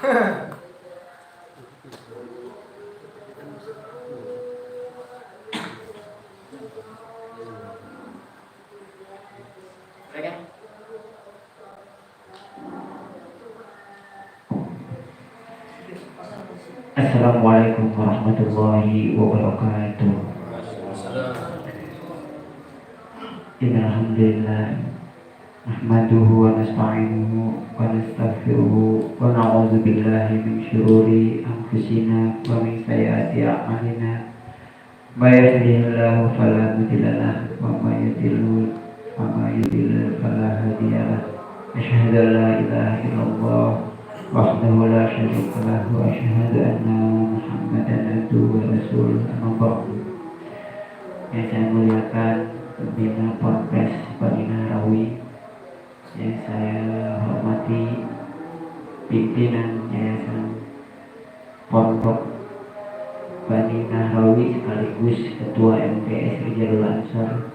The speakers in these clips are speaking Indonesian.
Assalamualaikum warahmatullahi wabarakatuh. Innalhamdulillah nahmaduhu wa nasta'inuhu wa nastaghfiruhu wa na'udzu billahi min syururi anfusina wa min sayyiati a'malina. May yahdihillahu fala mudilla lahu wa may yudlil fala hadiya lahu. Asyhadu an la ilaha illallah wahdahu la syarika lahu wa asyhadu anna Muhammadan abduhu wa rasuluh. Amma ba'du. Yang saya muliakan pembina Ponpes Bani Nahrawi, yang saya hormati pimpinan Yayasan Pondok Bani Nahrawi sekaligus Ketua MPS Rijalul Ansor,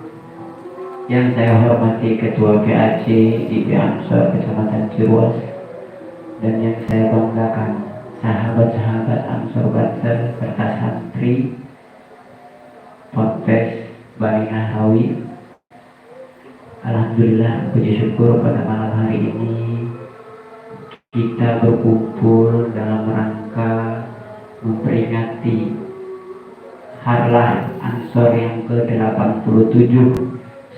yang saya hormati Ketua PAC IP Ansor Kecamatan Ciruas, dan yang saya banggakan sahabat-sahabat Ansor Banten serta santri Ponpes Bani Nahrawi. Alhamdulillah, puji syukur pada malam hari ini kita berkumpul dalam rangka memperingati Harlah Ansor yang ke-87.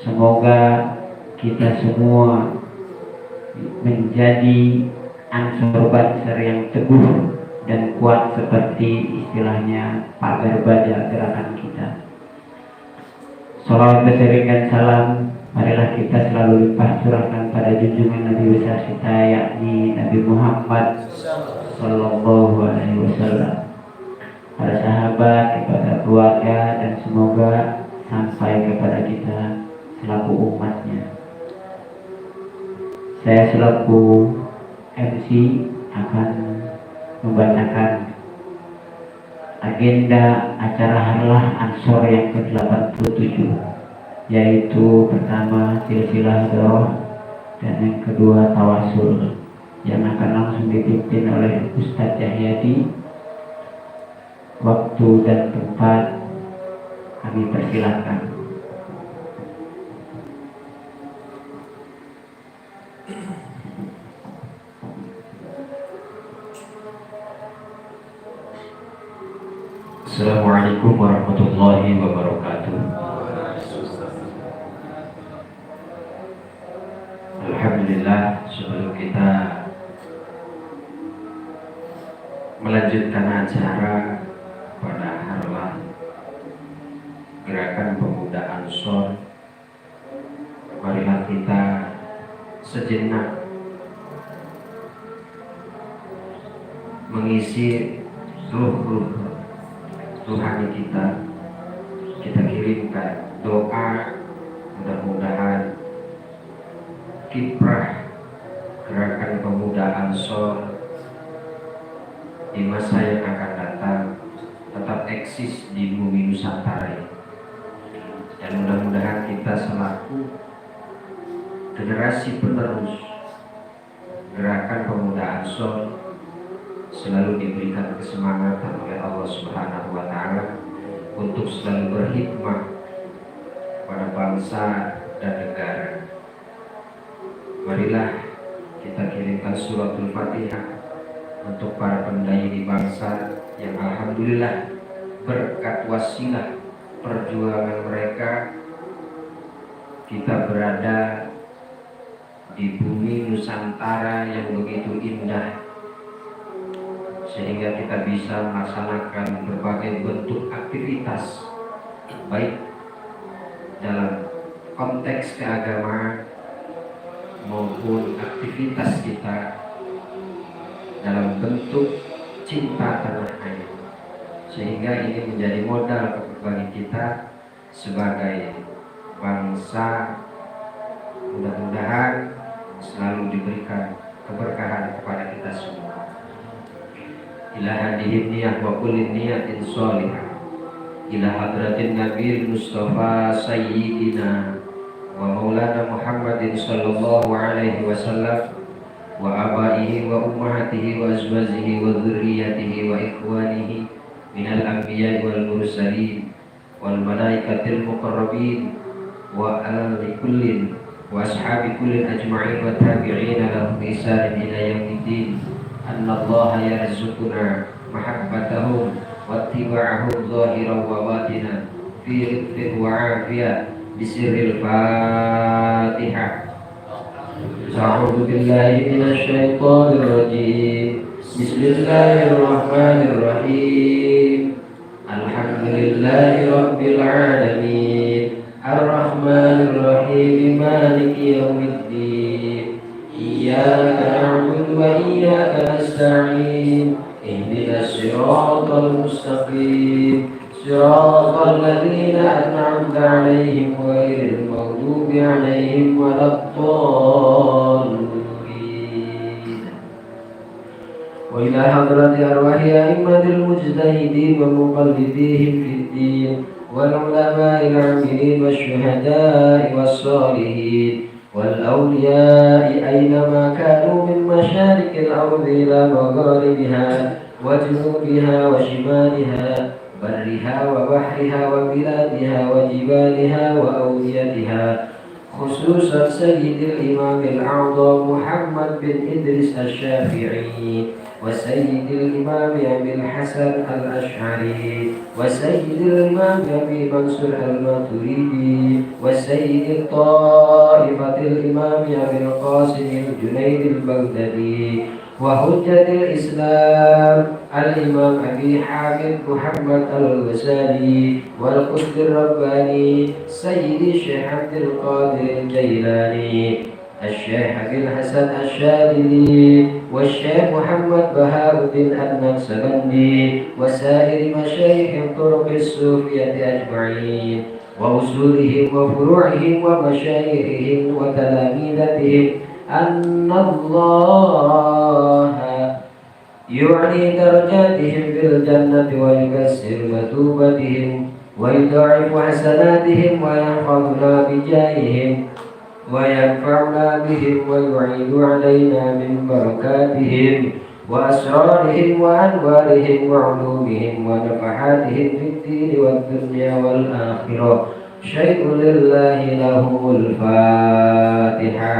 Semoga kita semua menjadi Ansor Banser yang teguh dan kuat seperti istilahnya pagar baja gerakan kita. Salawat berseringan salam marilah kita selalu limpah curahkan pada junjungan Nabi besar kita, yakni Nabi Muhammad Sallallahu Alaihi Wasallam, para sahabat, kepada keluarga, dan semoga sampai kepada kita selaku umatnya. Saya selaku MC akan membacakan agenda acara Harlah Ansor yang ke-87, yaitu pertama silsilah dakwah dan yang kedua tawasul, yang akan langsung dipimpin oleh Ustadz Cahyadi. Waktu dan tempat kami persilakan. Assalamualaikum warahmatullahi wabarakatuh. Alhamdulillah, sebelum kita melanjutkan acara pada Harlah Gerakan Pemuda Ansor, marilah kita sejenak mengisi ruh rohani kita kirimkan doa, mudah-mudahan kiprah Gerakan Pemuda Ansor di masa yang akan datang tetap eksis di bumi Nusantara ini. Dan mudah-mudahan kita selaku generasi penerus Gerakan Pemuda Ansor selalu diberikan kesemangatan oleh Allah Subhanahu wa Ta'ala untuk selalu berhikmah pada bangsa dan negara. Marilah kita kirimkan suratul Fatihah untuk para pendaya di bangsa yang alhamdulillah berkat wasilah perjuangan mereka kita berada di bumi Nusantara yang begitu indah, sehingga kita bisa melaksanakan berbagai bentuk aktivitas baik dalam konteks keagamaan maupun aktivitas kita dalam bentuk cinta tanah air, sehingga ini menjadi modal bagi kita sebagai bangsa. Mudah-mudahan selalu diberikan keberkahan kepada kita semua. Ila hadihin niyah wa kulli niyatin sholihah ila hadratin Nabi Mustafa Sayyidina wa Maulana Muhammadin sallallahu alaihi wasallam وآبائه وأمهاته وأزواجه وذريته وإخوانه من الأنبياء والمرسلين والملائكة المقربين وآل كل وأصحاب كل أجمعين والتابعين لهم بإحسان إلى يوم الدين أن الله يرزقنا محبتهم واتباعهم ظاهرا وباطنا في رفق وعافية بسر الفاتحة. أعوذ بالله من الشيطان الرجيم. بسم الله الرحمن الرحيم. الحمد لله رب العالمين الرحمن الرحيم مالك يوم الدين إياك نعبد وإياك نستعين اهدنا الصراط المستقيم صراط الذين أنعمت عليهم غير المغضوب عليهم ولا الضالين. وإلى حضرة أرواح أئمة المجتهدين ومقلديهم في الدين والعلماء العاملين والشهداء والصالحين والأولياء أينما كانوا من مشارق الأرض إلى مغاربها وجنوبها وشمالها برها وبحرها وبلادها وجبالها وأوديتها خصوصا سيد الإمام الأعظم محمد بن إدريس الشافعي وسيد الإمام أبي الحسن الأشعري وسيد الإمام أبي منصور الماتريدي وسيد الطائفة الإمام أبي القاسم الجنيد البغدادي وحجة الإسلام الإمام أبي حامد محمد الغزالي والقطب الرباني سيدي الشيخ عبد القادر الجيلاني الشيخ أبي الحسن الشاذلي والشيخ محمد بهاء الدين النقشبندي وسائر مشايخ الطرق الصوفية أجمعين وأصولهم وفروعهم ومشايخهم وتلاميذتهم أن الله يعلي درجاتهم في الجنة ويكسر مثوبتهم ويضاعف حسناتهم ويحفظنا بجاههم وينفعنا بهم ويعيد علينا من بركاتهم وأسرارهم وأنوارهم وعلومهم ونفحاتهم في الدين والدنيا والآخرة. شيء لله له الفاتحة.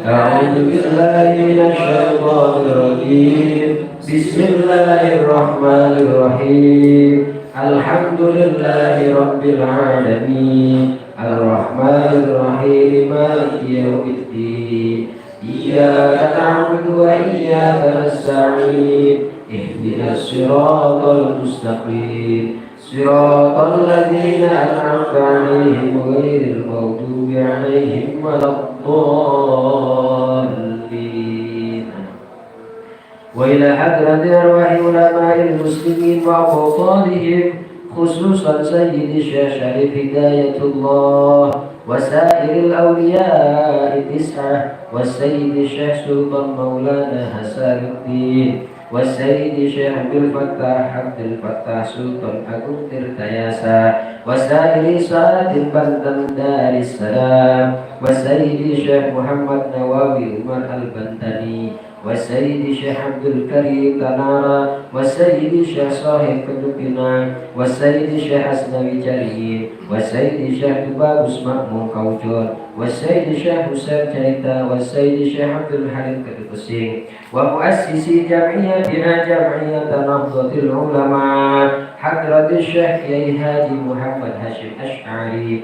أعوذ بالله من الشيطان الرجيم. بسم الله الرحمن الرحيم. الحمد لله رب العالمين الرحمن الرحيم مالك يوم الدين إياك نعبد وإياك نستعين اهدنا الصراط المستقيم صراط الذين أنعمت عليهم غير المغضوب عليهم ولا الضالين. وإلى حضرة أرواح علماء المسلمين وأبطالهم خصوصا سيد الشيخ شريف هداية الله وسائر الأولياء التسعة والسيد الشيخ سلطان مولانا حسن الدين والسيد الشيخ عبد الفتاح سلطان أبو ترتياسا وسائر سادة البندن دار السلام والسيد الشيخ محمد نواوي عمر البندني والسيد الشيخ عبد الكريم تنارا والسيد الشيخ صاحب كتبنا والسيد الشيخ أسنوي جريم والسيد الشيخ دبابس مأمون كوجون والسيد الشيخ حسين جريتا والسيد الشيخ عبد الحليم كتبسين ومؤسسي جمعيتنا جمعية نهضة العلماء حضرة الشيخ هادي محمد هاشم أشعري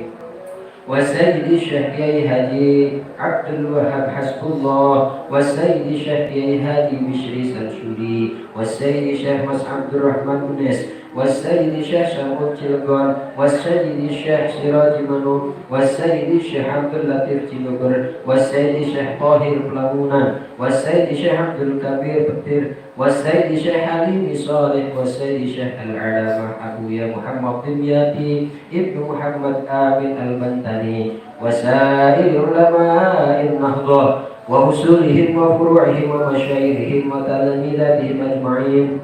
والسيد الشيخ هادي عبد الوهاب حسب الله والسيد الشيخ هادي بشري سلسولي والسيد الشيخ مسعود عبد الرحمن منيس والسيد الشيخ شمود تلقان والسيد الشيخ سراج منون والسيد الشيخ عبد اللطيف تلقر والسيد الشيخ طاهر بلمونا والسيد الشيخ عبد الكبير بكتير والسيد الشيخ حليم صالح والسيد الشيخ العلامة أبويا محمد دمياطي ابن محمد آمين البنتني وسائر علماء النهضة وأصولهم وفروعهم ومشايخهم وتلاميذهم أجمعين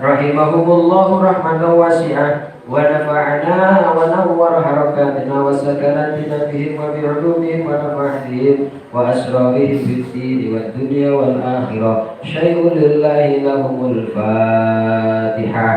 رحمهم الله رحمة واسعة ونفعنا ونور حركاتنا وسكناتنا بهم وبعلومهم ونفعهم وأسرارهم في الدين والدنيا والآخرة. شيء لله لهم الفاتحة.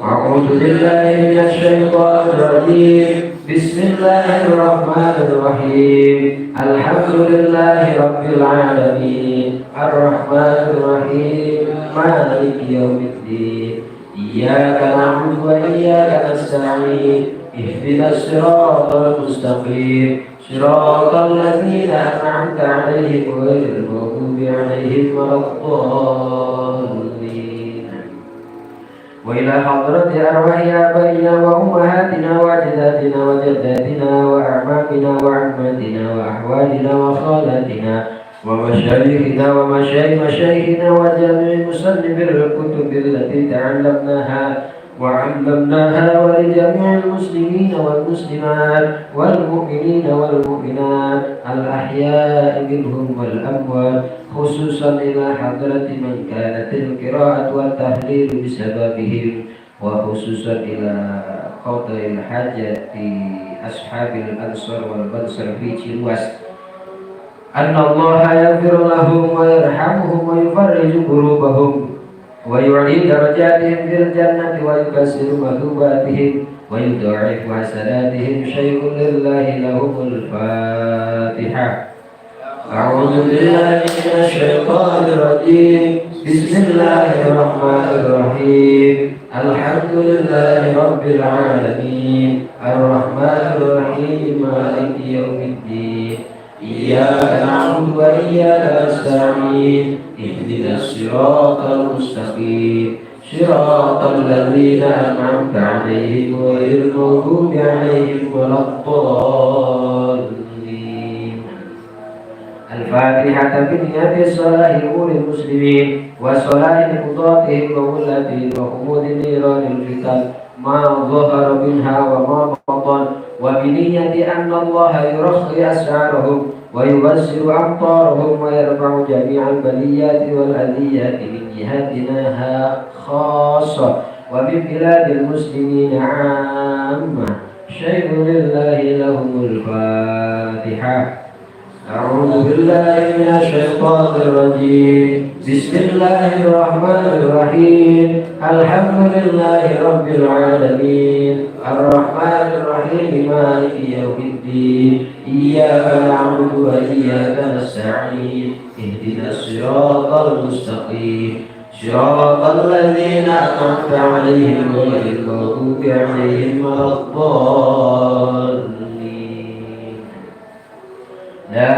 أعوذ بالله من الشيطان الرجيم. بسم الله الرحمن الرحيم. الحمد لله رب العالمين الرحمن الرحيم مالك يوم الدين. إياك نعبد وإياك نستعين. اهدنا الصراط المستقيم صراط الذين أنعمت عليهم غير المغضوب عليهم ولا الضالين. وإلى حضرة أرواح آبائنا وأمهاتنا وأجدادنا وجداتنا وأعمامنا وعماتنا وأحوالنا وخالاتنا ومشايخنا ومشايخنا وجميع مصنف الكتب التي وعلمناها ولجميع المسلمين والمسلمات والمؤمنين والمؤمنات الأحياء منهم والأموات، خصوصا إلى حضرة من كانت القراءة والتحليل بسببهم، وخصوصا إلى قضاء الحاجة أصحاب الأنصار والبنصر في جلوس، أن الله يغفر لهم ويرحمهم ويفرج كروبهم ويعلي درجاتهم في الجنة ويكسر مثوباتهم ويضاعف حسناتهم. شيء لله لهم الفاتحة. أعوذ بالله من الشيطان الرجيم. بسم الله الرحمن الرحيم. الحمد لله رب العالمين الرحمن الرحيم مالك يوم الدين. إياك نعبد وإياك نستعين. اهدنا الصراط المستقيم صراط الذين أنعمت عليهم غير المغضوب عليهم ولا الضالين. الفاتحة بنية صلاح أمور المسلمين وصلاح قضاتهم وولاتهم وخمود نيران الفتن ما ظهر منها وما بطن، وبنية أن الله يرخي أسعارهم ويبصر أمطارهم ويرفع جميع البليات والأذيات من جهتنا خاصة ومن بلاد المسلمين عامة. شيء لله لهم الفاتحة. أعوذ بالله من الشيطان الرجيم. بسم الله الرحمن الرحيم. الحمد لله رب العالمين الرحمن الرحيم مالك يوم الدين. إياك نعبد وإياك نستعين. اهدنا الصراط المستقيم صراط الذين أنعمت عليهم غير المغضوب عليهم ولا الضالين. لا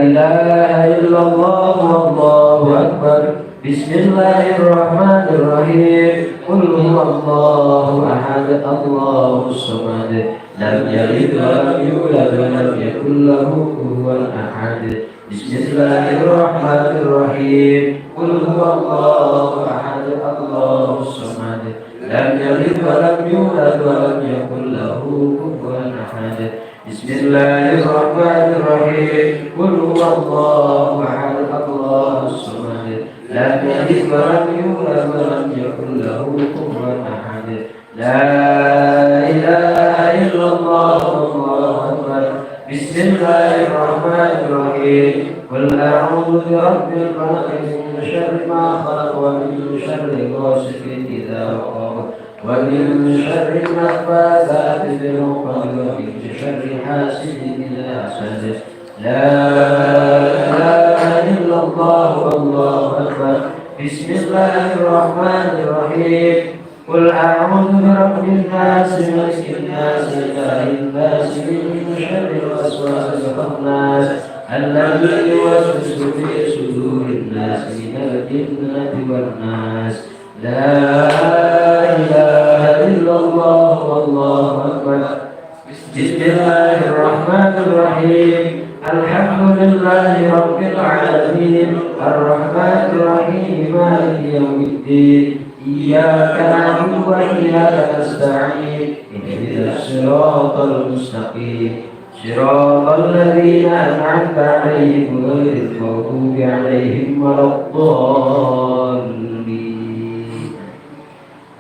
إله إلا الله والله أكبر. بسم الله الرحمن الرحيم. قل هو الله أحد الله الصمد لم يلد ولم يولد ولم يكن له كفوا أحد. بسم الله الرحمن الرحيم. قل هو الله أحد الله الصمد لم يلد ولم يولد ولم يكن له كفوا أحد. بسم الله الرحمن الرحيم. قل هو الله أحد الله الصمد لم يلد ولم يولد ولم يكن له كفوا أحد. لا إله إلا الله والله أكبر. بسم الله الرحمن الرحيم. قل أعوذ برب الفلق من شر ما خلق ومن شر غاسق إذا وقب ومن شر النفاثات في العقد ومن شر حاسد إذا حسد. لا إله إلا الله والله أكبر. بسم الله الرحمن الرحيم. قل أعوذ برب الناس ملك الناس إله الناس من شر الوسواس الخناس الذي يوسوس في صدور الناس من الجنة والناس. لا إله إلا الله والله أكبر. بسم الله الرحمن الرحيم. الحمد لله رب العالمين الرحمن الرحيم مالك يوم الدين. إياك نعبد وإياك نستعين. اهدنا الصراط المستقيم صراط الذين أنعمت عليهم غير المغضوب عليهم ولا الضالين.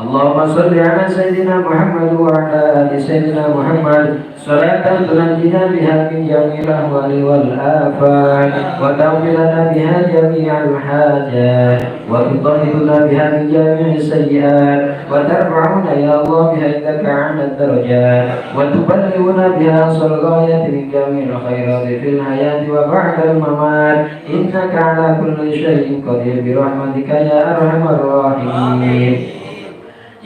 اللهم صل على سيدنا محمد وعلى آل سيدنا محمد صلاة تنجينا بها من جميع الأهوال والآفات وتغفر لنا بها جميع الحاجات وتطهرنا بها من جميع السيئات وترفعنا يا الله بها عندك عن الدرجات وتبلغنا بها أقصى الغاية من جميع الخيرات في الحياة وبعد الممات إنك على كل شيء قدير برحمتك يا أرحم الراحمين.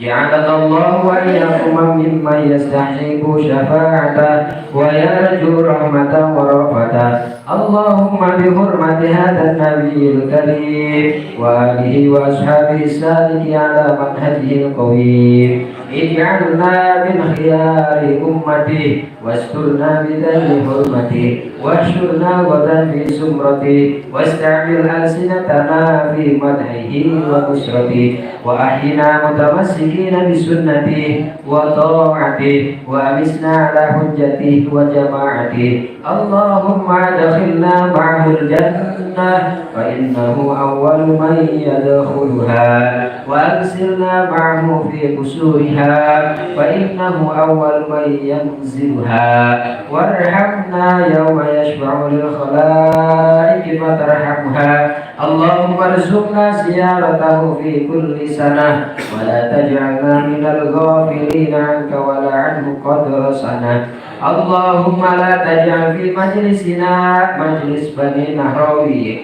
جعلنا الله وإياكم ممن يستحق شفاعته ويرجو رحمته ورأفته اللهم بحرمة هذا النبي الكريم وآله وأصحابه السالك على منهجه القويم اجعلنا من خيار أمته واسترنا بذل حرمته واحشرنا غدا في زمرته واستعمل ألسنتنا في مدحه ونصرته وأحينا متمسكين بسنته وطاعته وأمسنا على حجته وجماعته اللهم ادخلنا معه الجنة فإنه أول من يدخلها وأرسلنا معه في قصورها فإنه أول من ينزلها وارحمنا يوم يشفع للخلائق فترحمها اللهم ارزقنا زيارته في كل سنة ولا تجعلنا من الغافلين عنك ولا عنه قدر سنة اللهم لا تجعل في مجلسنا مجلس بني نهروي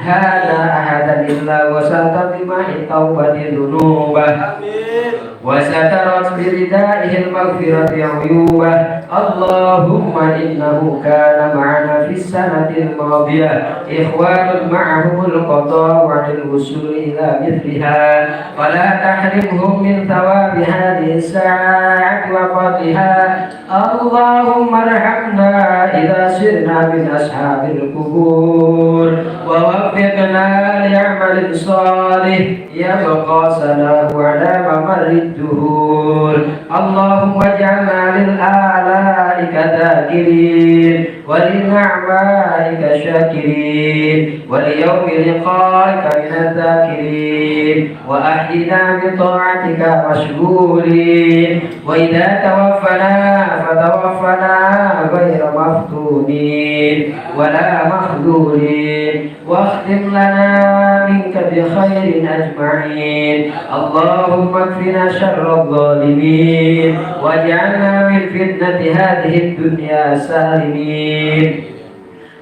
هذا أحدا إلا وسط بماء التوبة ذنوبه وسترت بردائه المغفرة عيوبه اللهم إنه كان معنا في السنة الماضية إخوان معهم القضاء عن الوصول إلى مثلها فلا تحرمهم من ثواب هذه الساعة وفضلها اللهم ارحمنا إذا سرنا من أصحاب القبور ووفقنا لعمل صالح يبقى سلام على ممر الدهور اللهم اجعلنا للآلائك ذاكرين ولنعمائك شاكرين وليوم لقائك من الذاكرين وأحينا بطاعتك مشغولين وإذا توفنا فتوفنا غير مفتونين ولا مخذولين واختم لنا منك بخير أجمعين اللهم اكفنا شر الظالمين واجعلنا من فتنة هذه الدنيا سالمين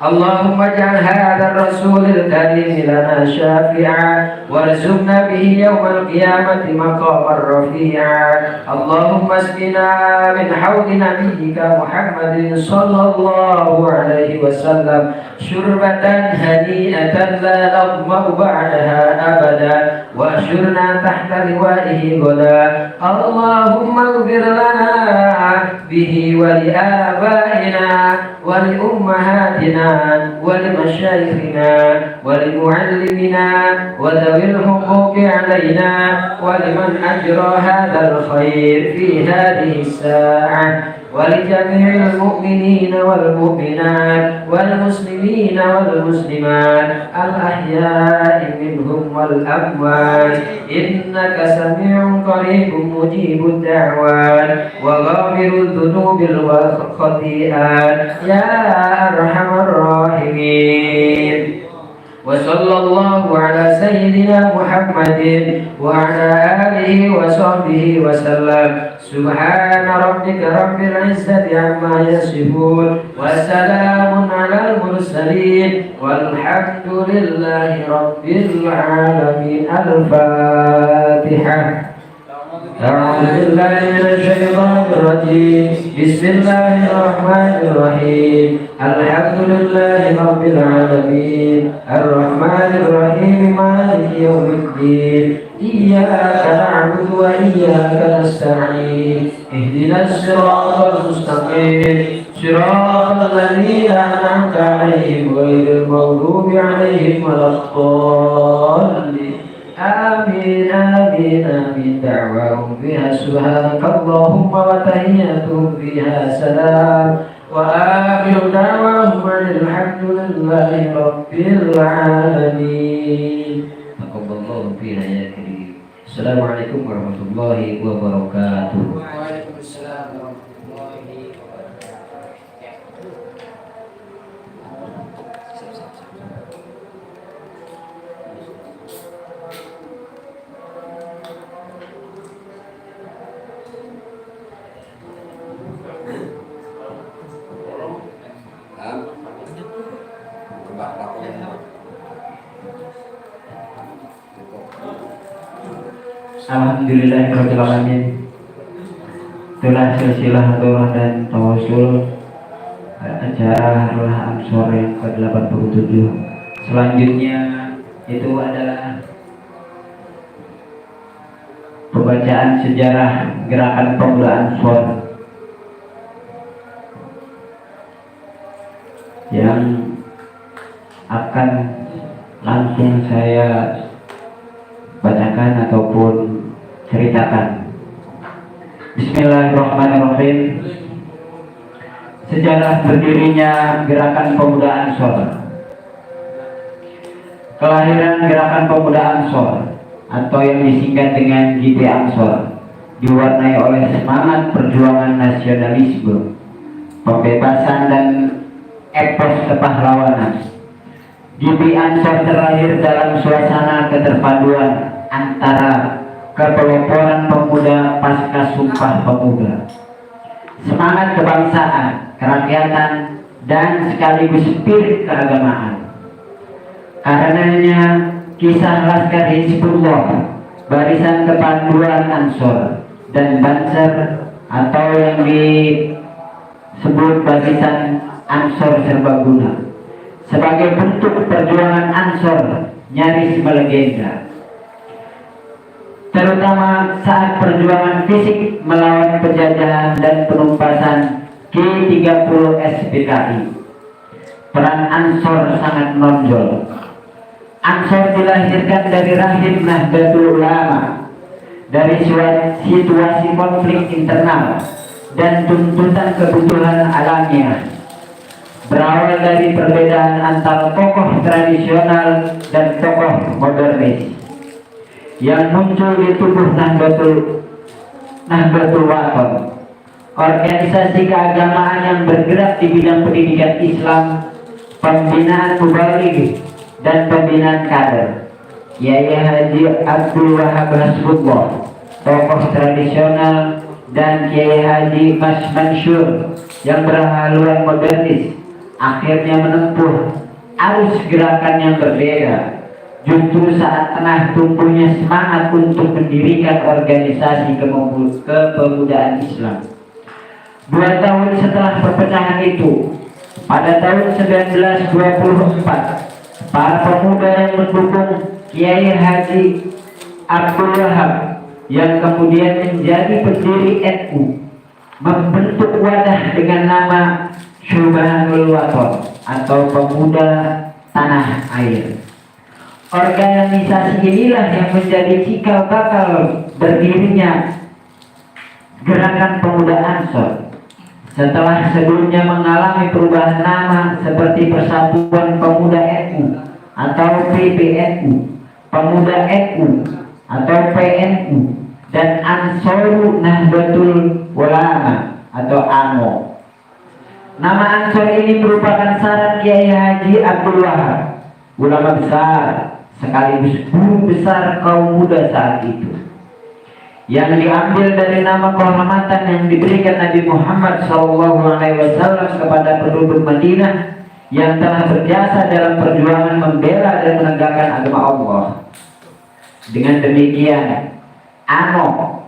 اللهم اجعل هذا الرسول الكريم لنا شافعا وارزقنا به يوم القيامة مقاما رفيعا اللهم اسقنا من حوض نبيك محمد صلى الله عليه وسلم شربة هنيئة لا نظمأ بعدها أبدا واحشرنا تحت لوائه غدا اللهم اغفر لنا به ولآبائنا ولأمهاتنا ولمشايخنا ولمعلمنا وذوي الحقوق علينا ولمن أجرى هذا الخير في هذه الساعة ولجميع المؤمنين والمؤمنات والمسلمين والمسلمات الأحياء منهم والأموات إنك سميع قريب مجيب الدعوات وغافر الذنوب والخطيئات يا أرحم الراحمين وصلى الله على سيدنا محمد وعلى آله وصحبه وسلم سبحان ربك رب العزة عما يصفون وسلام على المرسلين والحمد لله رب العالمين الفاتحة أعوذ بالله من الشيطان الرجيم بسم الله الرحمن الرحيم الحمد لله رب العالمين الرحمن الرحيم مالك يوم الدين إياك نعبد وإياك نستعين اهدنا الصراط المستقيم صراط الذين أنعمت عليهم غير المغضوب عليهم ولا الضالين آمين آمين آمين دعواهم فيها سبحانك اللهم وتحياتهم فيها سلام وآخر دعواهم أن الحمد لله رب العالمين تقبل الله فينا يا كريم Assalamualaikum warahmatullahi wabarakatuh. Waalaikumsalam warahmatullahi wabarakatuh. Alhamdulillahirrahmanirrahim. Itulah silsilah Durrah dan Tawasul acara Harlah Ansor yang ke-87. Selanjutnya itu adalah pembacaan sejarah gerakan pemuda Ansor yang akan langsung saya bacakan ataupun ceritakan. Bismillahirrahmanirrahim. Sejarah berdirinya Gerakan Pemuda Ansor. Kelahiran Gerakan Pemuda Ansor atau yang disingkat dengan GP Ansor diwarnai oleh semangat perjuangan nasionalisme, pembebasan dan epos kepahlawanan. GP Ansor terlahir dalam suasana keterpaduan antara kepeloporan pemuda pasca Sumpah Pemuda, semangat kebangsaan, kerakyatan, dan sekaligus spirit keagamaan. Karenanya kisah Laskar Hizbullah, Barisan Kepanduan Ansor, dan Banser atau yang disebut Barisan Ansor Serbaguna sebagai bentuk perjuangan Ansor nyaris melegenda, terutama saat perjuangan fisik melawan penjajahan dan penumpasan G30 SPKI. Peran Ansor sangat menonjol. Ansor dilahirkan dari rahim Nahdlatul Ulama, dari situasi konflik internal dan tuntutan kebutuhan alamiah. Berawal dari perbedaan antara tokoh tradisional dan tokoh modernis yang muncul di tubuh Nahdlatul Wathon, organisasi keagamaan yang bergerak di bidang pendidikan Islam, pembinaan mubaligh dan pembinaan kader. Kiai Haji Abdul Wahab Hasbullah, tokoh tradisional, dan Kiai Haji Mas Mansur yang berhaluan modernis, akhirnya menempuh arus gerakan yang berbeda. Justru saat tengah tumbuhnya semangat untuk mendirikan organisasi kepemudaan Islam. 2 tahun setelah perpecahan itu, pada tahun 1924, para pemuda yang mendukung Kiai Haji Abdul Wahab yang kemudian menjadi pendiri NU membentuk wadah dengan nama Syubhanul Wathon atau Pemuda Tanah Air. Organisasi inilah yang menjadi cikal bakal berdirinya Gerakan Pemuda Ansor. Setelah sebelumnya mengalami perubahan nama seperti Persatuan Pemuda NU atau PPNU, Pemuda NU atau PNU, dan Ansor Nahdlatul Ulama atau ANO. Nama Ansor ini merupakan syarat Kiai Haji Abdul Wahab, ulama besar sekaligus guru besar kaum muda saat itu, yang diambil dari nama kehormatan yang diberikan Nabi Muhammad SAW kepada penduduk Madinah yang telah berjasa dalam perjuangan membela dan menegakkan agama Allah. Dengan demikian, ANO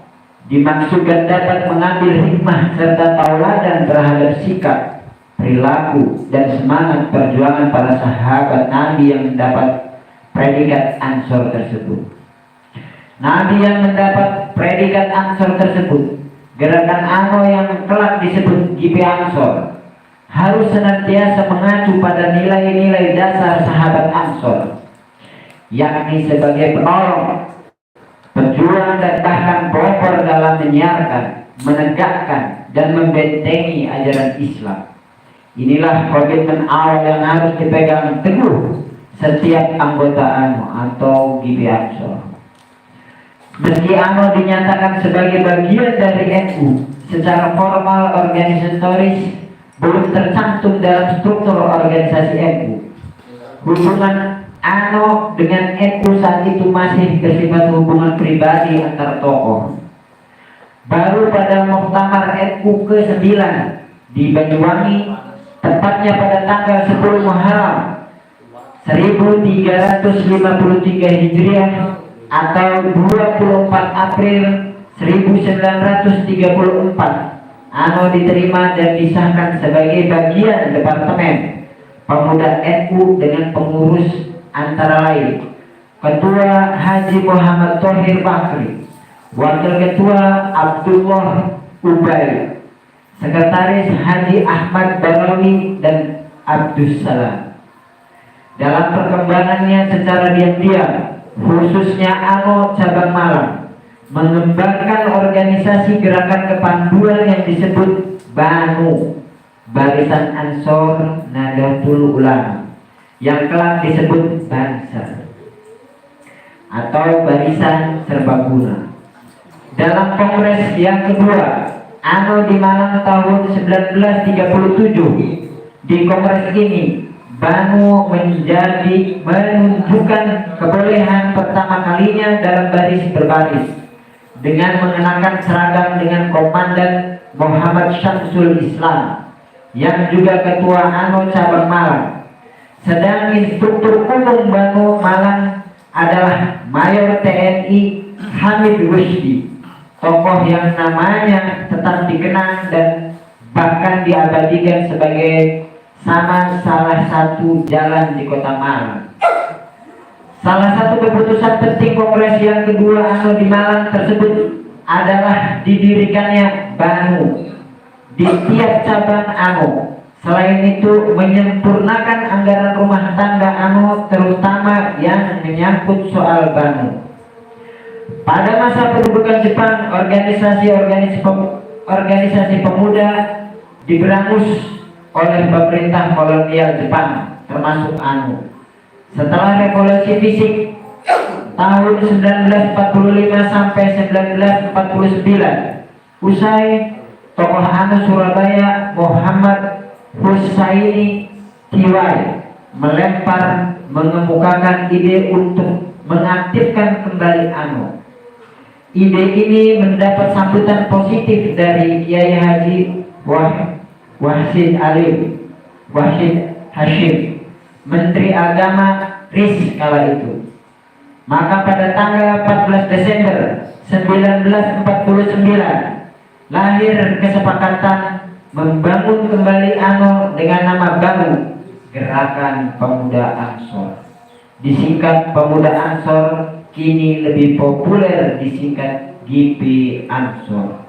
dimaksudkan dapat mengambil hikmah serta tauladan terhadap sikap, perilaku, dan semangat perjuangan para sahabat Nabi yang mendapat predikat Ansor tersebut. Nabi yang mendapat predikat Ansor tersebut, gerakan ANO yang kelak disebut GP Ansor, harus senantiasa mengacu pada nilai-nilai dasar sahabat Ansor, yakni sebagai penolong, pejuang, dan bahkan pelopor dalam menyiarkan, menegakkan, dan membentengi ajaran Islam. Inilah komitmen awal yang harus dipegang teguh setiap anggota ANO atau GP Ansor. Meski ANO dinyatakan sebagai bagian dari NU, secara formal organisatoris belum tercantum dalam struktur organisasi NU. Hubungan ANO dengan NU saat itu masih bersifat hubungan pribadi antar tokoh. Baru pada Muktamar NU ke-9 di Banyuwangi, tepatnya pada tanggal 10 Muharram 1353 Hijriah atau 24 April 1934, ANO diterima dan disahkan sebagai bagian Departemen Pemuda NU dengan pengurus antara lain Ketua Haji Muhammad Thohir Bakri, Wakil Ketua Abdullah Ubay, Sekretaris Haji Ahmad Balawi dan Abdus Salam. Dalam perkembangannya secara diam-diam, khususnya ANO Cabang Malang mengembangkan organisasi gerakan kepanduan yang disebut BANU, Barisan Ansor Nahdlatul Ulama, yang kelak disebut Banser atau Barisan Serbaguna. Dalam kongres yang kedua ANO di Malang tahun 1937, di kongres ini BANU menunjukkan kebolehan pertama kalinya dalam baris berbaris dengan mengenakan seragam dengan Komandan Muhammad Syamsul Islam yang juga Ketua ANO Cabang Malang. Sedang instruktur umum BANU Malang adalah Mayor TNI Hamid Rusdi, tokoh yang namanya tetap dikenang dan bahkan diabadikan sebagai salah satu jalan di kota Malang. Salah satu keputusan penting kongres yang kedua ANO di Malang tersebut adalah didirikannya BANU di tiap cabang ANO. Selain itu, menyempurnakan anggaran rumah tangga ANO, terutama yang menyangkut soal BANU. Pada masa pendudukan Jepang, organisasi pemuda diberangus oleh pemerintah kolonial Jepang, termasuk ANO. Setelah revolusi fisik tahun 1945 sampai 1949, usai tokoh ANO Surabaya Muhammad Husaini Tiwai mengemukakan ide untuk mengaktifkan kembali ANO. Ide ini mendapat sambutan positif dari Kiai Haji Wahid Hashim, Menteri Agama RIS kala itu. Maka pada tanggal 14 Desember 1949 lahir kesepakatan membangun kembali ANO dengan nama baru, Gerakan Pemuda Ansor. Disingkat Pemuda Ansor, kini lebih populer disingkat GP Ansor.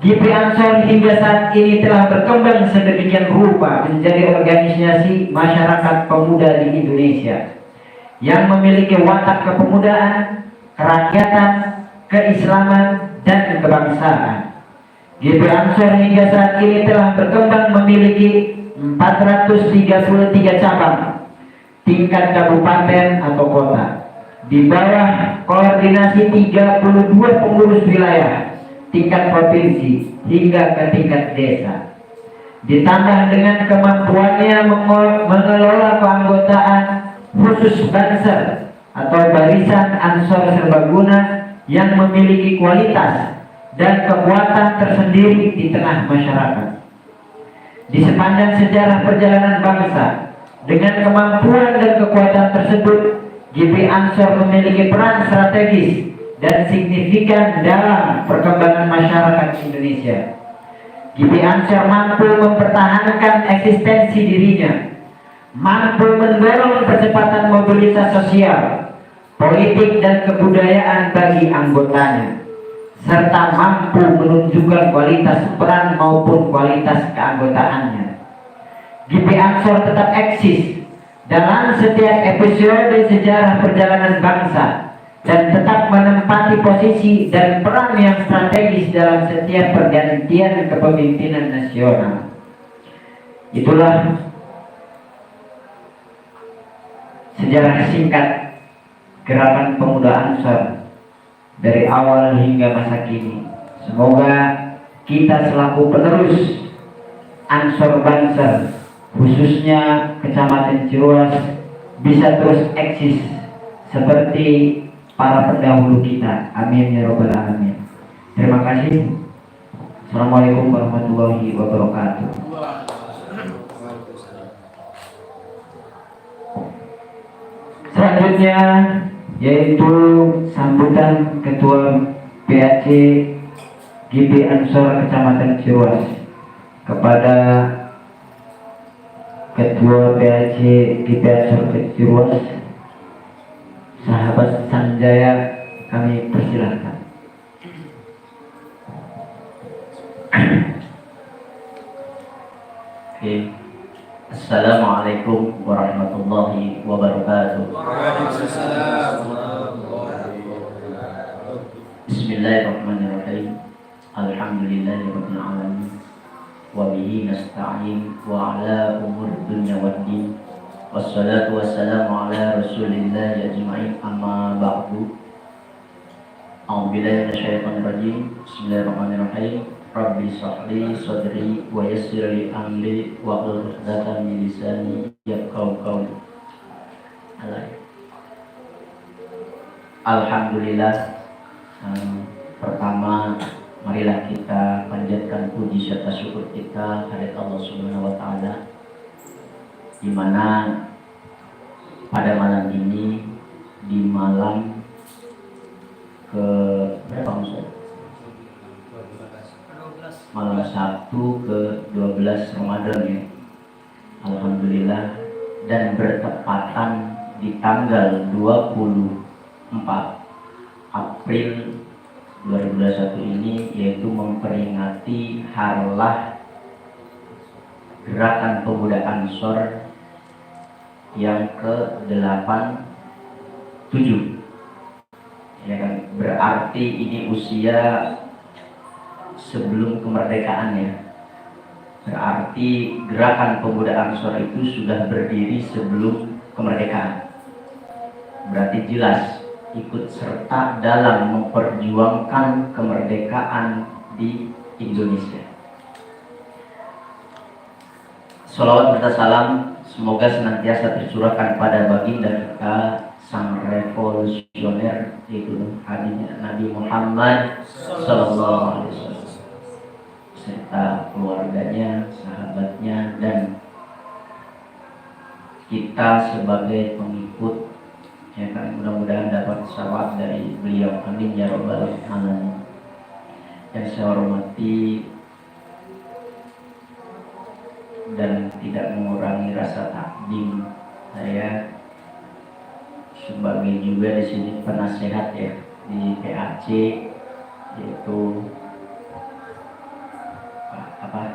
GP Ansor hingga saat ini telah berkembang sedemikian rupa menjadi organisasi masyarakat pemuda di Indonesia yang memiliki watak kepemudaan, kerakyatan, keislaman, dan kebangsaan. GP Ansor hingga saat ini telah berkembang memiliki 433 cabang tingkat kabupaten atau kota di bawah koordinasi 32 pengurus wilayah tingkat provinsi hingga ke tingkat desa. Ditambah dengan kemampuannya mengelola keanggotaan khusus Banser atau Barisan Ansor Serbaguna yang memiliki kualitas dan kekuatan tersendiri di tengah masyarakat. Di sepanjang sejarah perjalanan bangsa, dengan kemampuan dan kekuatan tersebut, GP Ansor memiliki peran strategis dan signifikan dalam perkembangan masyarakat Indonesia. GP Ansor mampu mempertahankan eksistensi dirinya, mampu mendorong percepatan mobilitas sosial, politik dan kebudayaan bagi anggotanya, serta mampu menunjukkan kualitas peran maupun kualitas keanggotaannya. GP Ansor tetap eksis dalam setiap episode sejarah perjalanan bangsa dan tetap menempati posisi dan peran yang strategis dalam setiap pergantian kepemimpinan nasional. Itulah sejarah singkat Gerakan Pemuda Ansor dari awal hingga masa kini. Semoga kita selaku penerus Ansor Banser, khususnya Kecamatan Ciruas, bisa terus eksis seperti para pendahulu kita. Amin ya robbal alamin. Terima kasih. Assalamualaikum warahmatullahi wabarakatuh. Selanjutnya yaitu sambutan Ketua PAC GP Ansor Kecamatan Ciruas kepada Ketua PAC GP Ansor Ciruas, sahabat Sanjaya, kami persilahkan. Oke. Assalamualaikum warahmatullahi wabarakatuh. Waalaikumsalam warahmatullahi wabarakatuh. Bismillahirrahmanirrahim. Alhamdulillahirabbil alamin. Wa bihi nasta'in wa ala umur dunya waddin. Wassalatu wassalamu ala Rasulillah ajma'in, amma ba'du. A'udzubillahi minasyaitonir rajim. Bismillahirrahmanirrahim. Rabbi shrahli sadri wa yassir li amri wa hlul 'uqdatam min lisani yafqahu qawli. Alhamdulillah. Pertama, marilah kita panjatkan puji serta syukur kita kepada Allah Subhanahu wa taala, di mana pada malam ini, di malam ke berapa malam 1 ke 12 Ramadan ya. Alhamdulillah, dan bertepatan di tanggal 24 April 2021 ini, yaitu memperingati harlah Gerakan Pemuda Ansor yang ke-87 ya kan, berarti ini usia sebelum kemerdekaan ya. Berarti Gerakan Pemuda Ansor itu sudah berdiri sebelum kemerdekaan. Berarti jelas ikut serta dalam memperjuangkan kemerdekaan di Indonesia. Sholawat serta salam semoga senantiasa tercurahkan pada baginda kita, sang revolusioner, yaitu Nabi Muhammad Sallallahu Alaihi Wasallam, serta keluarganya, sahabatnya, dan kita sebagai pengikut, ya kan, mudah-mudahan dapat syafaat dari beliau. Amin ya robbal alamin. Yang saya hormati dan tidak mengurangi rasa takdim saya sebagai juga di sini penasehat ya di PAC, yaitu Pak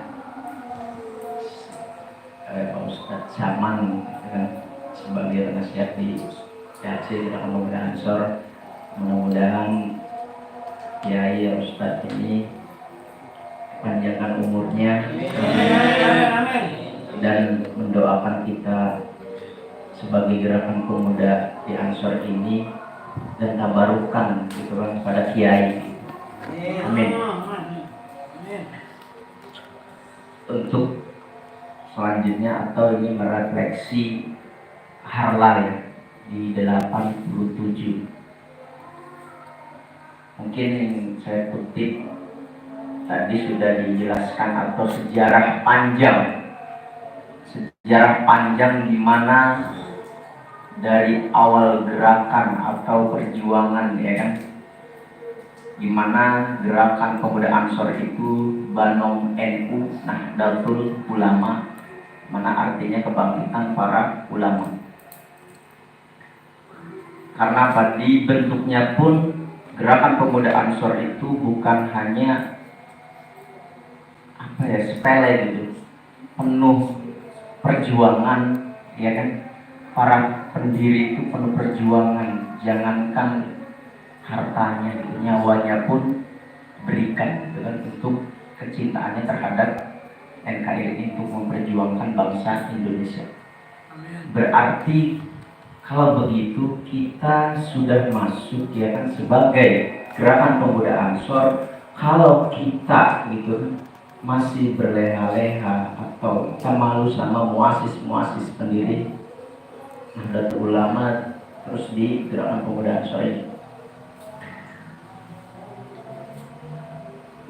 Ustadz Saman kan, sebagai penasihat di PAC Gerakan Pemuda Ansor. Mudah-mudahan Kiai Ustadz ini panjangkan umurnya dan mendoakan kita sebagai Gerakan Pemuda di Ansor ini, dan tabarukan gitu kan pada Kiai. Amin. Untuk selanjutnya, atau ini merefleksi harlah ya, di 87. Mungkin saya kutip tadi sudah dijelaskan, atau sejarah panjang di mana dari awal gerakan atau perjuangan ya kan, di mana Gerakan Pemuda Ansor itu Banom NU Nahdlatul Ulama, mana artinya kebangkitan para ulama. Karena di bentuknya pun Gerakan Pemuda Ansor itu bukan hanya sepele gitu, penuh perjuangan ya kan. Para pendiri itu penuh perjuangan, jangankan hartanya gitu, nyawanya pun berikan gitu kan, untuk kecintaannya terhadap NKRI, untuk memperjuangkan bangsa Indonesia. Berarti kalau begitu kita sudah masuk ya kan sebagai gerakan pemuda Ansor, kalau kita gitu masih berleha-leha atau kita malu sama muasis pendiri Nahdlatul Ulama terus di gerakan pemuda Ansor ini,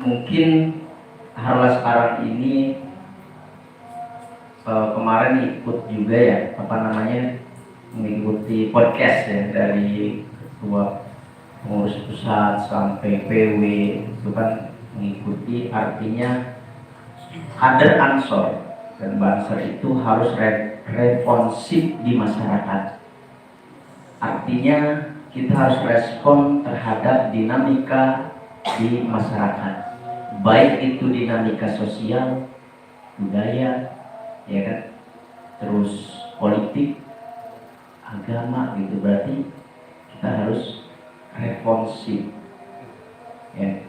mungkin Harla sekarang ini kemarin ikut juga ya mengikuti podcast ya dari ketua pengurus pusat sampai PW, itu kan mengikuti. Artinya kader Ansor dan Banser itu harus responsif di masyarakat. Artinya kita harus respon terhadap dinamika di masyarakat, baik itu dinamika sosial, budaya, ya kan, terus politik, agama gitu. Berarti kita harus responsif ya.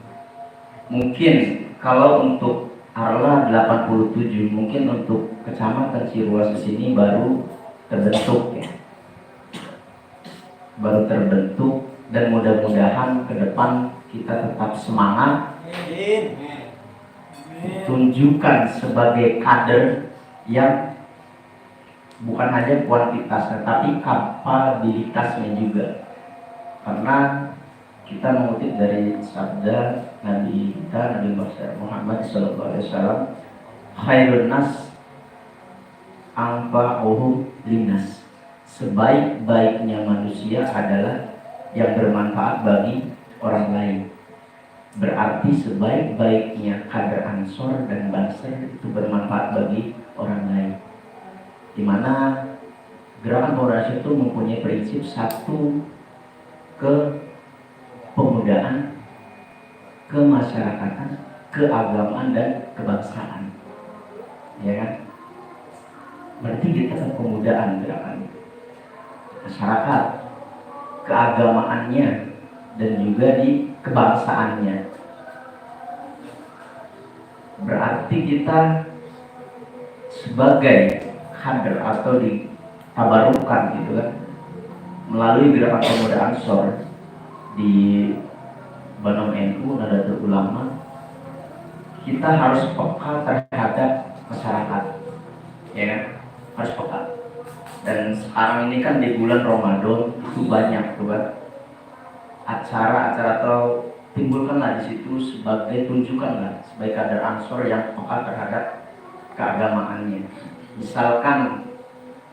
Mungkin kalau untuk Arla 87, mungkin untuk kecamatan Ciruas di sini baru terbentuk ya, baru terbentuk, dan mudah-mudahan ke depan kita tetap semangat, tunjukkan sebagai kader yang bukan hanya kuantitasnya tapi kapabilitasnya juga. Karena kita mengutip dari sabda Nabi kita, Nabi Muhammad SAW, khairun nas anfa'uhum linnas, sebaik-baiknya manusia adalah yang bermanfaat bagi orang lain. Berarti sebaik-baiknya kader Ansor dan Banser itu bermanfaat bagi orang lain, dimana gerakan pemuda itu mempunyai prinsip satu, kepemudaan, kemasyarakatan, keagamaan, dan kebangsaan, ya kan? Berarti kita kepemudaan gerakan masyarakat, keagamaannya, dan juga di kebangsaannya. Berarti kita sebagai kader atau ditabarukan gitu kan, melalui gerakan pemuda Ansor di Banom NU Nahdlatul Ulama, kita harus peka terhadap masyarakat, ya kan? Harus peka. Dan sekarang ini kan di bulan Ramadan itu banyak tuh kan acara-acara, atau timbulkanlah di situ sebagai tunjukkanlah sebagai kader Ansor yang peka terhadap keagamaannya. Misalkan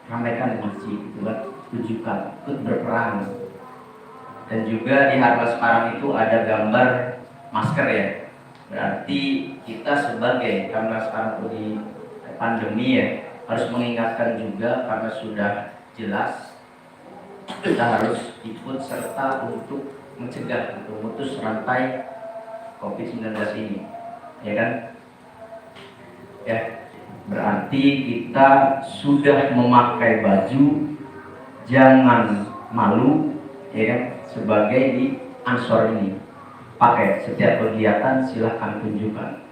ramaikan masjid gitu kan, tunjukkan, ikut berperan. Dan juga di Harla sekarang itu ada gambar masker ya. Berarti kita sebagai, karena sekarang itu di pandemi ya, harus mengingatkan juga karena sudah jelas kita harus ikut serta untuk mencegah, untuk memutus rantai COVID-19 ini, ya kan? Ya, berarti kita sudah memakai baju, jangan malu, ya kan? Sebagai di Ansor ini, pakai setiap kegiatan, silahkan tunjukkan.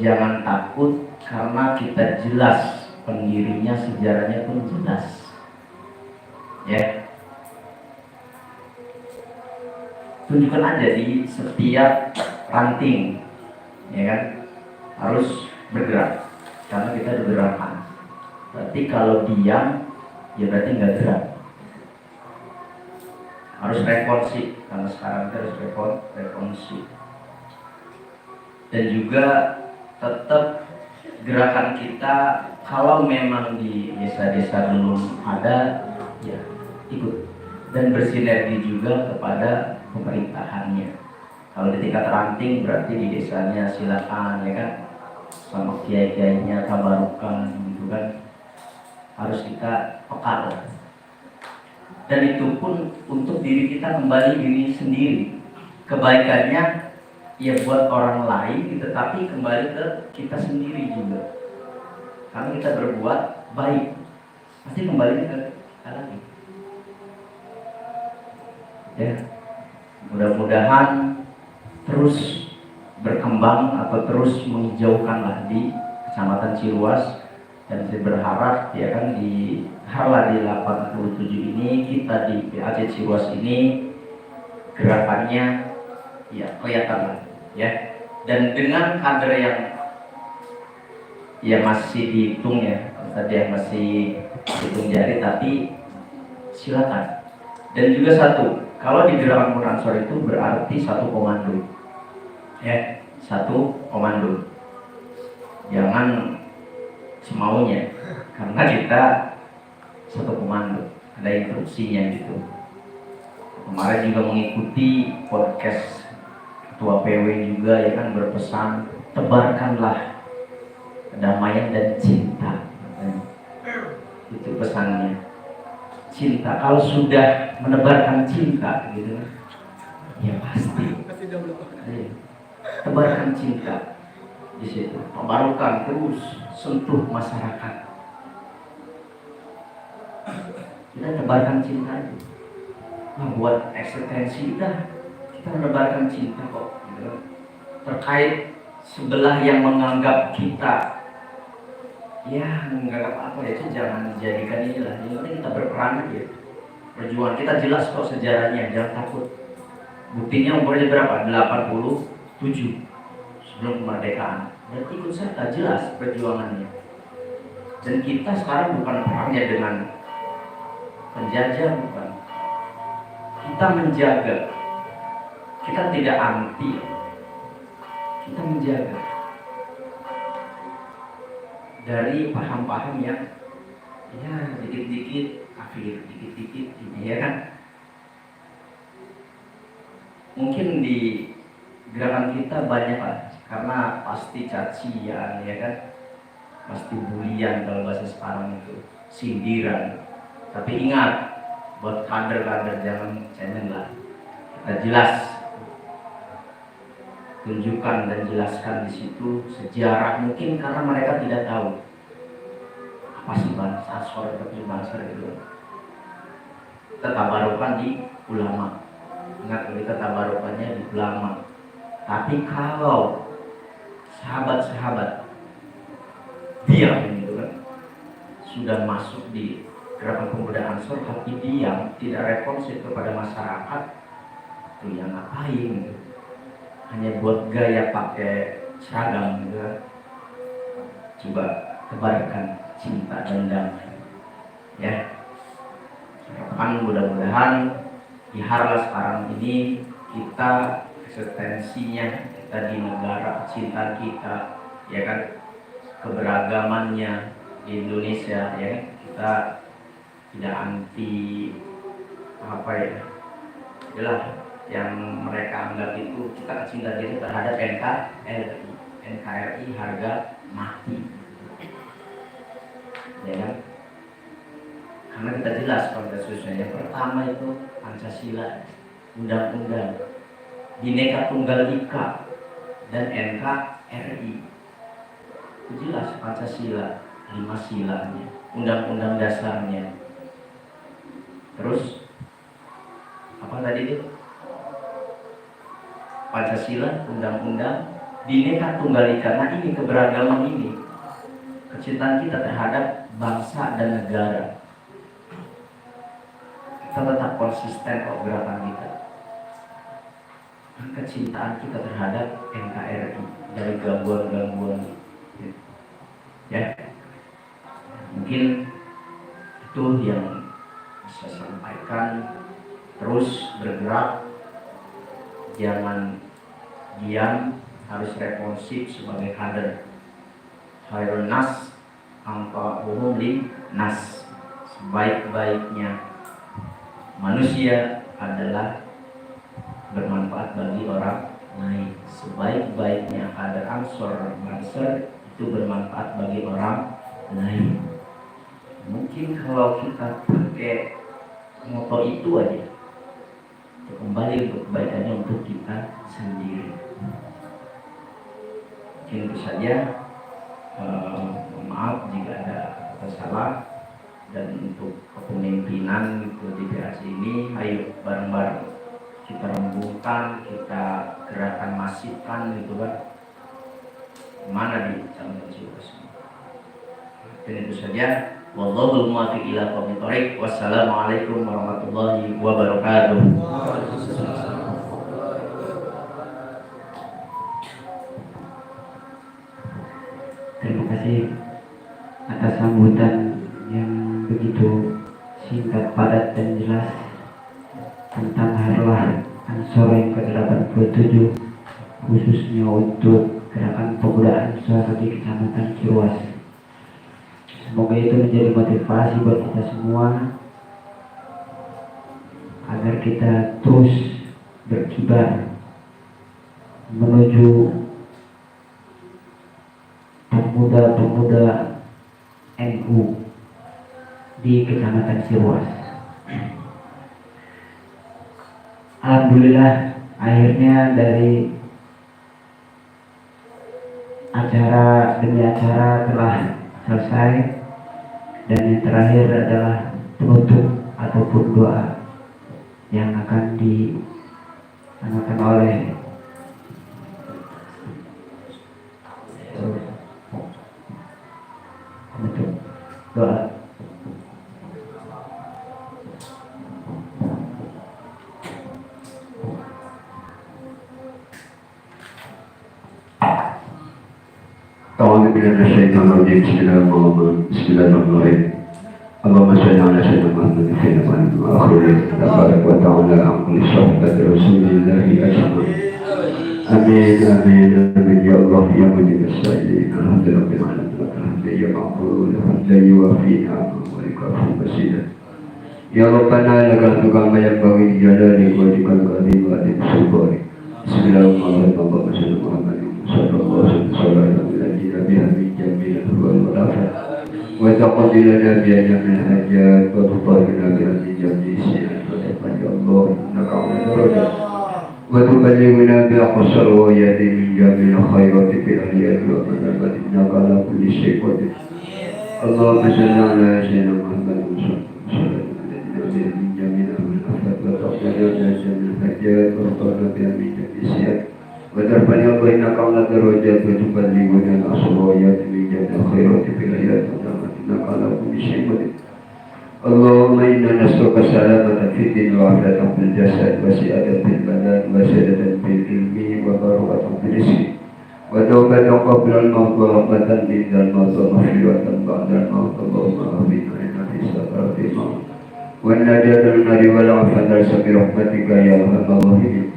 Jangan takut, karena kita jelas pendirinya, sejarahnya pun jelas. Ya, tunjukkan aja di setiap ranting, ya kan, harus bergerak, karena kita ada gerakan. Berarti kalau diam, ya berarti nggak gerak. Harus responsif, karena sekarang kita harus responsif. Dan juga tetap gerakan kita, kalau memang di desa-desa belum ada, ya ikut dan bersinergi juga kepada pemerintahannya. Kalau di tingkat ranting berarti di desanya silakan, ya kan, sama kiai-kiainya tabarukan gitu kan, harus kita peka lah. Dan itu pun untuk diri kita, kembali diri sendiri. Kebaikannya ya buat orang lain, tetapi kembali ke kita sendiri juga. Karena kita berbuat baik, pasti kembali ke kita lagi. Ya, mudah-mudahan terus berkembang atau terus menghijaukanlah di Kecamatan Ciruas Dan saya berharap ya kan di Harla di 87 ini kita di PAC Ciwas ini gerakannya ya kelihatan lah ya. Dan dengan kader yang masih dihitung ya, tadi yang masih hitung jari, tapi silakan. Dan juga satu, kalau di gerakan Muransor itu berarti satu komando ya, satu komando, jangan semaunya, karena kita satu komando, ada instruksinya gitu. Kemarin juga mengikuti podcast Ketua PW juga ya kan, berpesan tebarkanlah kedamaian dan cinta. Itu pesannya, cinta. Kalau sudah menebarkan cinta gitu ya pasti tebarkan cinta di situ, tebarkan terus, sentuh masyarakat, kita tebarkan cinta itu. Nah, buat eksistensi kita menebarkan cinta kok gitu. Terkait sebelah yang menganggap kita ya menganggap apa ya, itu jangan dijadikan inilah. Yang penting kita berperan aja. Perjuangan kita jelas kok sejarahnya, jangan takut. Buktinya umurnya berapa? 87 sebelum kemerdekaan. Berarti ikut serta, jelas perjuangannya. Dan kita sekarang bukan perangnya dengan penjajah, bukan. Kita menjaga. Kita tidak anti. Kita menjaga dari paham-paham yang ya dikit-dikit kafir, dikit-dikit ini ya kan. Mungkin di gerakan kita banyak lah, karena pasti cacian ya kan, pasti bulian kalau bahasa sekarang itu, sindiran. Tapi ingat, buat kader-kader jangan cengeng lah. Kita jelas tunjukkan dan jelaskan di situ sejarah, mungkin karena mereka tidak tahu apa sih bangsa seperti bangsa itu. Kita tabarukan di ulama, ingat kita tabarukannya di ulama. Tapi kalau sahabat-sahabat diam gitu kan, sudah masuk di gerakan pemuda Ansor tapi diam, tidak responsif kepada masyarakat, itu yang ngapain gitu. Hanya buat gaya pakai seragam gitu kan. Coba tebarkan cinta dan damai ya. Harapan mudah-mudahan di Harla sekarang ini kita eksistensinya, kita di negara cinta kita ya kan, keberagamannya di Indonesia ya kan, kita tidak anti apa ya, adalah yang mereka anggap itu kita cinta diri terhadap NKRI harga mati ya kan. Karena kita jelas konsensusnya, yang pertama itu Pancasila, undang-undang, Bhinneka Tunggal Ika, dan NKRI. Itu jelas Pancasila, 5 silanya, undang-undang dasarnya. Terus apa tadi itu? Pancasila, undang-undang, Bhinneka Tunggal Ika. Nah ini keberagaman ini, kecintaan kita terhadap bangsa dan negara. Kita tetap konsisten kok gerakan kita. Dan kecintaan kita terhadap NKRI dari gangguan-gangguan ya. Mungkin itu yang bisa saya sampaikan. Terus bergerak, jangan diam, harus responsif sebagai kader. Khairun nas anfa'uhum lin nas. Sebaik-baiknya manusia adalah bermanfaat bagi orang lain. Sebaik-baiknya kader Ansor Banser itu bermanfaat bagi orang lain. Mungkin kalau kita pakai moto itu aja, kembali untuk kebaikannya untuk kita sendiri. Mungkin itu saja. Maaf jika ada kata salah. Dan untuk kepemimpinan itu di PAC ini, ayo bareng-bareng kita rembungkan, kita gerakan masifkan gitu kan. Mana di calon jiwa semua. Dan itu saja. Wallahul muwaffiq ila aqwamit thoriq. Wassalamualaikum warahmatullahi wabarakatuh. Terima kasih atas sambutan yang begitu singkat, padat, dan jelas tentang Harlah Ansor yang ke-87, khususnya untuk gerakan pemuda Ansor di Kecamatan Ciruas. Semoga itu menjadi motivasi buat kita semua agar kita terus berkibar menuju pemuda-pemuda NU di Kecamatan Ciruas. Alhamdulillah, akhirnya dari acara demi acara telah selesai, dan yang terakhir adalah penutup ataupun doa yang akan dilakukan oleh penutup doa. أعوذ بالله من الشيطان الرجيم. بسم الله الرحمن الرحيم. اللهم صل على سيدنا محمد في الأول والآخرين تبارك وتعالى عن كل صحبة رسول الله أجمعين. آمين آمين آمين يا الله يا مجيب السائلين. الحمد لله رب العالمين الحمد يا معقول الحمد يوافي نعمه ويكافئ مزيدا. يا ربنا لك الحمد ما ينبغي لجلالك وجهك الكريم وعظيم سلطانك. بسم الله الرحمن الرحيم. اللهم صل على محمد صلى الله عليه وسلم بها من جميع الأهوال والآفات وتقضي لنا بها جميع الحاجات وتطهرنا بها من جميع السيئات وتقبل يا الله إنك على درجات وتبلغنا بأقصى الغايات من جميع الخيرات في الحياة والممات إنك على كل شيء قدير. اللهم صل على سيدنا محمد صلى الله عليه وسلم من جميع الآفات وتقضي لنا جميع الحاجات وتطهرنا بها من جميع السيئات وترفعني الله إنك على درجات وتبلغنا الأسراريات من جميع الخيرات في الحياة والممات إنك على كل شيء قدير. اللهم إنا نسألك السلامة في الدين وعافية في الجسد وسعادة في البدن وسعادة في العلم وبركة في الرزق وتوبة قبل الموت ورحمة عند الموت ومغفرة بعد الموت. اللهم أعطنا إنا في سكرات الموت والنجاة من النار والعافية برحمتك يا أرحم الراحمين.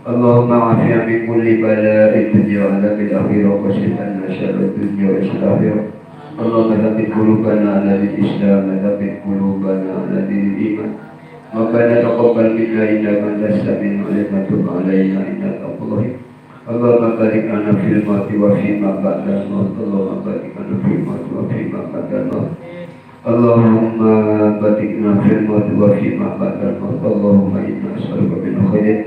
اللهم عافنا من كل بلاء الدنيا وعذاب الآخرة واشف عنا شر الدنيا وشر الآخرة. اللهم ثبت قلوبنا على الإسلام ثبت قلوبنا على دين الإيمان. ربنا تقبل منا إنك أنت السميع العليم وتب علينا إنك أنت الرحيم. اللهم بارك لنا في الموت وفيما بعد الموت. اللهم بارك لنا في الموت وفيما بعد الموت. اللهم بارك لنا في الموت وفيما بعد الموت. اللهم إنا نسألك من خير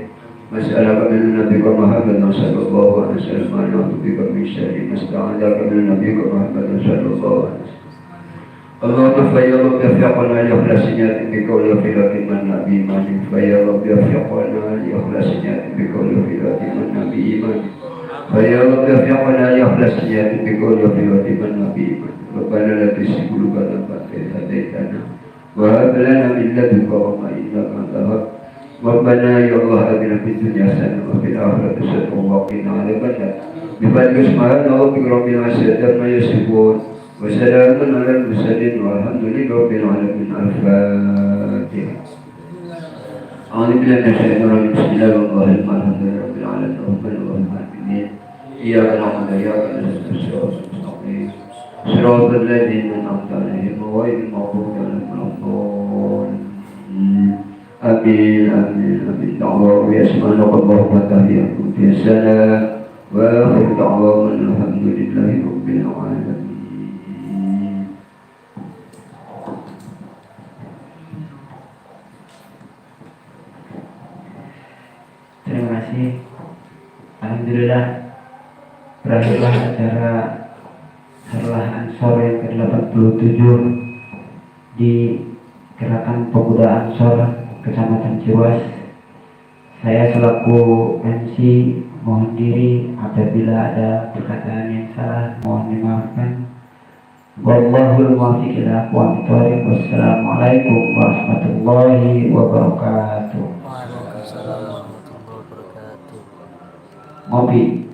مسألك من نبيك محمد صلى الله عليه وسلم ونعوذ بك من شر ما استعاذك من نبيك محمد صلى الله عليه وسلم. اللهم فيا رب وفقنا لإخلاص نيات بقول وفقة من نبي إيمان. فيا رب وفقنا لإخلاص نيات بقول وفقة من نبي إيمان. فيا رب وفقنا لإخلاص نيات بقول وفقة من نبي إيمان. ربنا لا تزغ قلوبنا بعد إذ هديتنا وهب لنا من لدنك رحمة إنك أنت الوهاب. ربنا يا الله آتنا في الدنيا حسنة وفي الآخرة حسنة وقنا عذاب النار. بفضل سبحان ربك رب العزة عما يصفون وسلام على المرسلين والحمد لله رب العالمين. الفاتحة. أعوذ بالله من الشيطان الرجيم. بسم الله الرحمن الرحيم. الحمد لله رب العالمين الرحمن الرحيم إياك نعبد وإياك نستعين صراط الذين أنعمت عليهم غير المغضوب عليهم ولا الضالين. آمين آمين آمين. دعوة يسمعنا اللهم تحياتكم في السلام وآخر دعوانا الحمد لله رب العالمين. Terima kasih. Alhamdulillah, berakhirlah acara Harlah Ansor yang ke-87 di Gerakan Pemuda Ansor Kecamatan Ciruas. Saya selaku MC mohon diri apabila ada perkataan yang salah, mohon dimaafkan. Wallahul muwaffiq ila aqwamit thoriq. Wassalamualaikum warahmatullahi wabarakatuh. Waalaikumsalam warahmatullahi wabarakatuh. Ngopi.